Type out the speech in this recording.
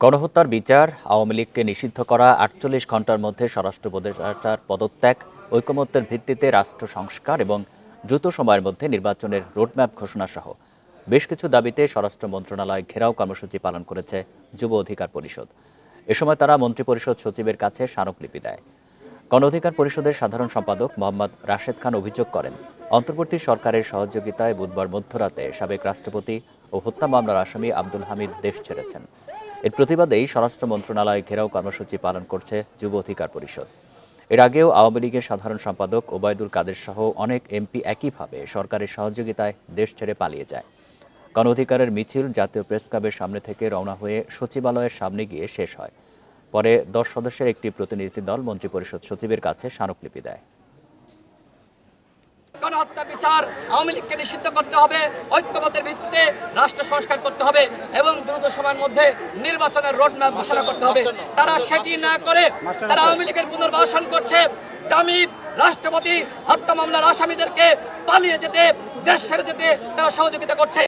গণহত্যার বিচার, আওয়ামী লীগকে নিষিদ্ধ করা, ৪৮ ঘণ্টার মধ্যে স্বরাষ্ট্র উপদেষ্টার পদত্যাগ, ঐকমত্যের ভিত্তিতে রাষ্ট্র সংস্কার এবং দ্রুত সময়ের মধ্যে নির্বাচনের রোডম্যাপ ঘোষণাসহ বেশ কিছু দাবিতে স্বরাষ্ট্র মন্ত্রণালয় ঘেরাও কর্মসূচি পালন করেছে যুব অধিকার পরিষদ। এ সময় তারা মন্ত্রিপরিষদ সচিবের কাছে স্মারকলিপি দেয়। গণ অধিকার পরিষদের সাধারণ সম্পাদক মোহাম্মদ রাশেদ খান অভিযোগ করেন, অন্তর্বর্তী সরকারের সহযোগিতায় বুধবার মধ্যরাতে সাবেক রাষ্ট্রপতি ও হত্যা মামলার আসামি আব্দুল হামিদ দেশ ছেড়েছেন। এর প্রতিবাদেই স্বরাষ্ট্র মন্ত্রণালয় ঘেরাও কর্মসূচি পালন করছে যুব অধিকার পরিষদ। এর আগেও আওয়ামী লীগের সাধারণ সম্পাদক ওবায়দুল কাদের সহ অনেক এমপি একইভাবে সরকারের সহযোগিতায় দেশ ছেড়ে পালিয়ে যায়। গণ অধিকারের মিছিল জাতীয় প্রেস ক্লাবের সামনে থেকে রওনা হয়ে সচিবালয়ের সামনে গিয়ে শেষ হয়। পরে ১০ সদস্যের একটি প্রতিনিধি দল মন্ত্রিপরিষদ সচিবের কাছে স্মারকলিপি দেয়। গণহত্যা বিচার, আওয়ামী লীগকে নিষিদ্ধ করতে হবে, ঐক্যমত্যের ভিত্তিতে রাষ্ট্র সংস্কার করতে হবে এবং দ্রুত সময়ের মধ্যে নির্বাচনের রোডম্যাপ ঘোষণা করতে হবে। তারা সেটি না করে তারা আওয়ামী লীগের পুনর্বাসন করছে। দামি রাষ্ট্রপতি হত্যা মামলার আসামিদেরকে পালিয়ে যেতে, দেশ ছেড়ে যেতে তারা সহযোগিতা করছে।